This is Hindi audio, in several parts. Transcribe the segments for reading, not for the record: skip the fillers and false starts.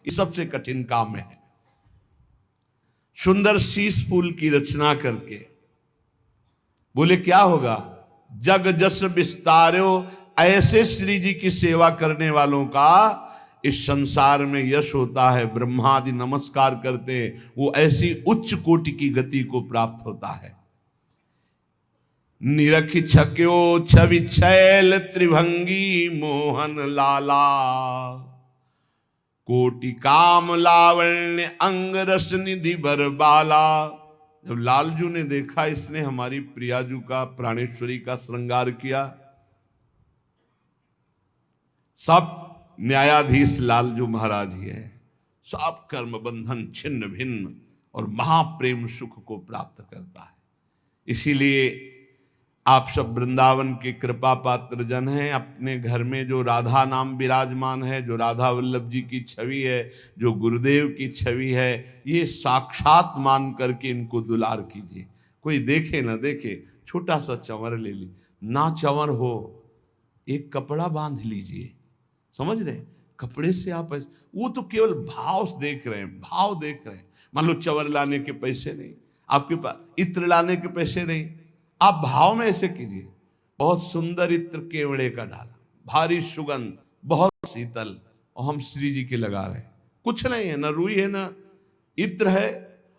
ये सबसे कठिन काम है। सुंदर शीश फूल की रचना करके बोले क्या होगा, जग जस विस्तारो, ऐसे श्री जी की सेवा करने वालों का इस संसार में यश होता है। ब्रह्मादि नमस्कार करते हैं, वो ऐसी उच्च कोटि की गति को प्राप्त होता है। निरखि छक्यो छवि छैल त्रिभंगी मोहन लाला, कोटि काम लावण्य अंग रस निधि बरबाला। जब लालजू ने देखा इसने हमारी प्रियाजू का, प्राणेश्वरी का श्रृंगार किया, सब न्यायाधीश लालजू महाराज ही है, सब कर्म बंधन छिन्न भिन्न और महाप्रेम सुख को प्राप्त करता है। इसीलिए आप सब वृंदावन के कृपा पात्र जन हैं। अपने घर में जो राधा नाम विराजमान है, जो राधा वल्लभ जी की छवि है, जो गुरुदेव की छवि है, ये साक्षात मान करके इनको दुलार कीजिए। कोई देखे ना देखे, छोटा सा चंवर ले ली, ना चंवर हो एक कपड़ा बांध लीजिए। समझ रहे, कपड़े से आप वो तो केवल भाव देख रहे हैं, भाव देख रहे हैं। मान लो चंवर लाने के पैसे नहीं आपके पास, इत्र लाने के पैसे नहीं, आप भाव में ऐसे कीजिए। बहुत सुंदर इत्र केवड़े का डाला, भारी सुगंध, बहुत शीतल, और हम श्री जी के लगा रहे हैं। कुछ नहीं है, ना रुई है ना इत्र है,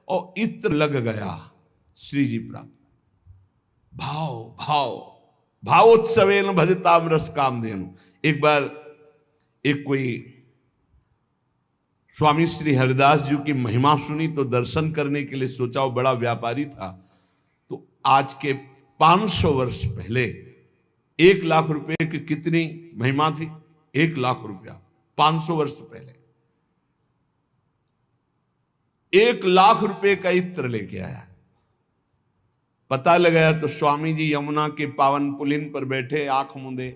और इत्र लग गया, श्री जी प्राप्त। भाव भाव भावोत्सवेन भजताम रस कामधेनु। एक बार एक कोई स्वामी श्री हरिदास जी की महिमा सुनी तो दर्शन करने के लिए सोचा, वो बड़ा व्यापारी था। तो आज के 500 वर्ष पहले 1 लाख रुपए की कितनी महिमा थी? 1 लाख रुपया 500 वर्ष पहले 1 लाख रुपए का इत्र लेके आया। पता लगाया तो स्वामी जी यमुना के पावन पुलिन पर बैठे, आंख मूंदे।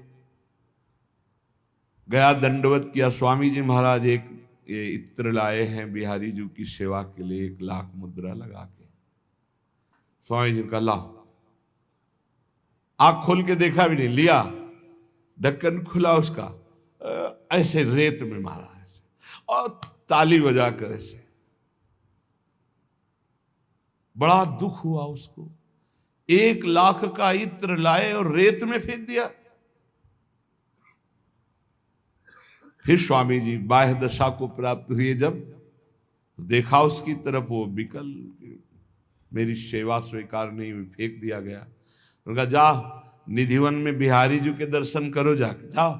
गया, दंडवत किया, स्वामी जी महाराज एक ये इत्र लाए हैं बिहारी जी की सेवा के लिए, 1 लाख मुद्रा लगा के। स्वामी जी का ला, आंख खोल के देखा भी नहीं, लिया, ढक्कन खुला उसका, ऐसे रेत में मारा ऐसे, और ताली बजा कर ऐसे। बड़ा दुख हुआ उसको, 1 लाख का इत्र लाए और रेत में फेंक दिया। फिर स्वामी जी बाह्य दशा को प्राप्त हुए, जब देखा उसकी तरफ, वो विकल, मेरी सेवा स्वीकार नहीं हुई, फेंक दिया गया। उनका जा निधिवन में बिहारी जी के दर्शन करो, जाके जाओ।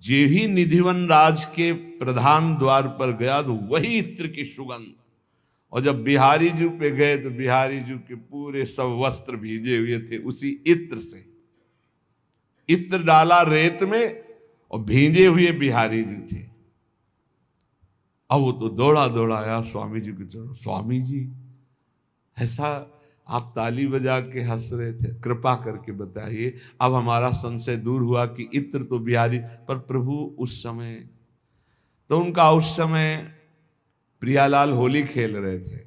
जे ही निधिवन राज के प्रधान द्वार पर गया तो वही इत्र की सुगंध, और जब बिहारी जी पे गए तो बिहारी जी के पूरे सब वस्त्र भीजे हुए थे उसी इत्र से। इत्र डाला रेत में और भींजे हुए बिहारी जी थे। अब वो तो दौड़ा दौड़ा आया स्वामी जी की तरफ, स्वामी जी ऐसा आप ताली बजा के हंस रहे थे, कृपा करके बताइए। अब हमारा संशय दूर हुआ कि इत्र तो बिहारी, पर प्रभु उस समय, तो उनका उस समय प्रियालाल होली खेल रहे थे,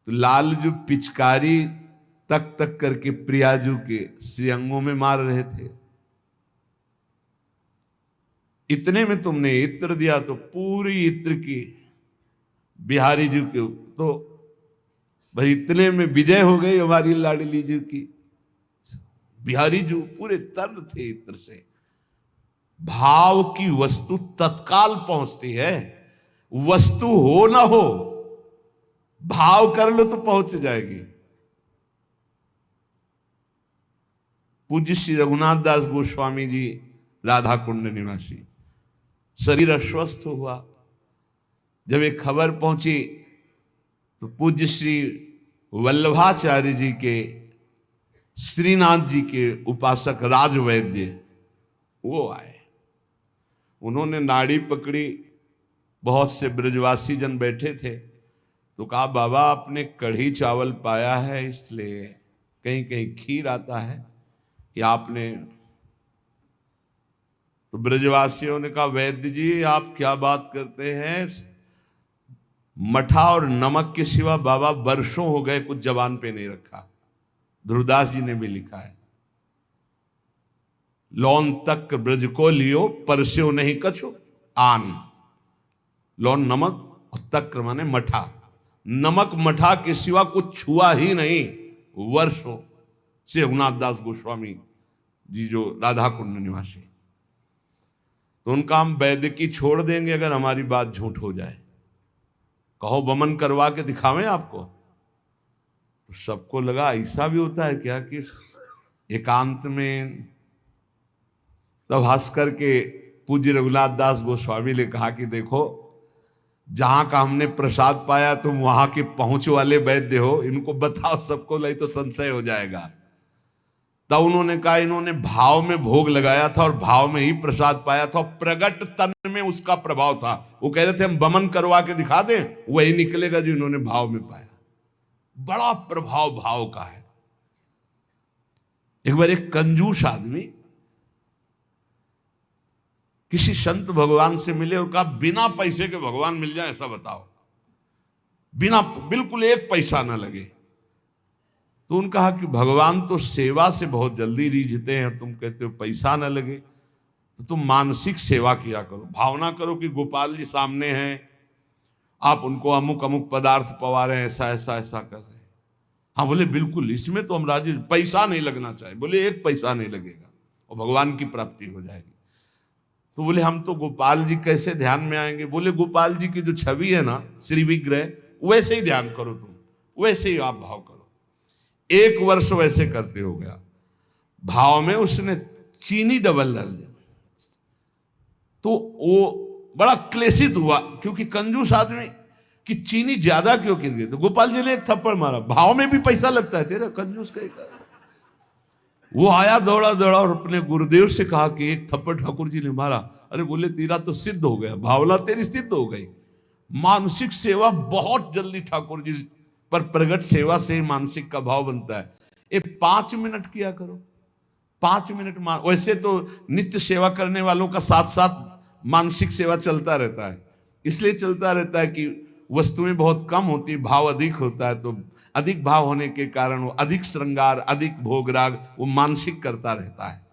तो लाल जो पिचकारी तक तक करके प्रियाजू के श्रीअंगों में मार रहे थे। इतने में तुमने इत्र दिया तो पूरी इत्र की बिहारी जी के, तो भाई इतने में विजय हो गई हमारी लाडली जी की। बिहारी जी पूरे तर्ण थे इत्र से। भाव की वस्तु तत्काल पहुंचती है, वस्तु हो ना हो, भाव कर लो तो पहुंच जाएगी। पूज्य श्री रघुनाथ दास गोस्वामी जी राधा कुंड निवासी, शरीर अस्वस्थ हुआ। जब एक खबर पहुंची तो पूज्य श्री वल्लभाचार्य जी के, श्रीनाथ जी के उपासक राजवैद्य वो आए। उन्होंने नाड़ी पकड़ी, बहुत से ब्रजवासी जन बैठे थे, तो कहा बाबा आपने कढ़ी चावल पाया है, इसलिए कहीं कहीं खीर आता है कि आपने, तो ब्रजवासियों ने कहा वैद्य जी आप क्या बात करते हैं, मठा और नमक के सिवा बाबा वर्षों हो गए कुछ जबान पे नहीं रखा। ध्रुवदास जी ने भी लिखा है, लौन तक ब्रज को लियो परस्यो नहीं कछो, आन, लौन नमक और तक्र माने मठा। नमक मठा के सिवा कुछ छुआ ही नहीं वर्षों से रघुनाथ दास गोस्वामी जी जो राधा कुंड निवासी। तो उनका हम वैदिकी छोड़ देंगे अगर हमारी बात झूठ हो जाए। कहो वमन करवा के दिखावें आपको। तो सबको लगा ऐसा भी होता है क्या कि एकांत में। तब हंस करके पूज्य रघुनाथ दास गोस्वामी ने कहा कि देखो, जहां का हमने प्रसाद पाया तुम वहां के पहुंच वाले वैद्य हो, इनको बताओ सबको, नहीं तो संशय हो जाएगा। तब उन्होंने कहा इन्होंने भाव में भोग लगाया था और भाव में ही प्रसाद पाया था, प्रगट तन में उसका प्रभाव था। वो कह रहे थे हम वमन करवा के दिखा दें, वही निकलेगा जो इन्होंने भाव में पाया। बड़ा प्रभाव भाव का है। एक बार एक कंजूस आदमी किसी संत भगवान से मिले और कहा बिना पैसे के भगवान मिल जाए ऐसा बताओ, बिना, बिल्कुल एक पैसा ना लगे। तो उन्होंने कहा कि भगवान तो सेवा से बहुत जल्दी रीझते हैं और तुम कहते हो पैसा ना लगे, तो तुम मानसिक सेवा किया करो। भावना करो कि गोपाल जी सामने हैं, आप उनको अमुक अमुक पदार्थ पवा रहे हैं, ऐसा ऐसा ऐसा कर रहे हैं। हाँ बोले बिल्कुल, इसमें तो हम राजी, पैसा नहीं लगना चाहिए। बोले एक पैसा नहीं लगेगा और भगवान की प्राप्ति हो जाएगी। तो बोले हम तो गोपाल जी कैसे ध्यान में आएंगे। बोले गोपाल जी की जो छवि है ना, श्री विग्रह, वैसे ही ध्यान करो तुम, वैसे ही आप भाव करो। 1 वर्ष वैसे करते हो गया। भाव में उसने चीनी डबल डाल दी, तो वो बड़ा क्लेशित हुआ, क्योंकि कंजूस आदमी कि चीनी ज्यादा क्यों गिर गई। तो गोपाल जी ने एक थप्पड़ मारा, भाव में भी पैसा लगता है तेरा कंजूस का। वो आया दौड़ा दौड़ा और अपने गुरुदेव से कहा कि एक थप्पड़ ठाकुर जी ने मारा। अरे बोले तेरा तो सिद्ध हो गया, भावना तेरी सिद्ध हो गई। मानसिक सेवा बहुत जल्दी ठाकुर जी पर प्रगट सेवा से ही मानसिक का भाव बनता है। ये 5 मिनट किया करो, 5 मिनट। वैसे तो नित्य सेवा करने वालों का साथ साथ मानसिक सेवा चलता रहता है। इसलिए चलता रहता है कि वस्तुएं बहुत कम होती, भाव अधिक होता है। तो अधिक भाव होने के कारण वो अधिक श्रृंगार, अधिक भोगराग वो मानसिक करता रहता है।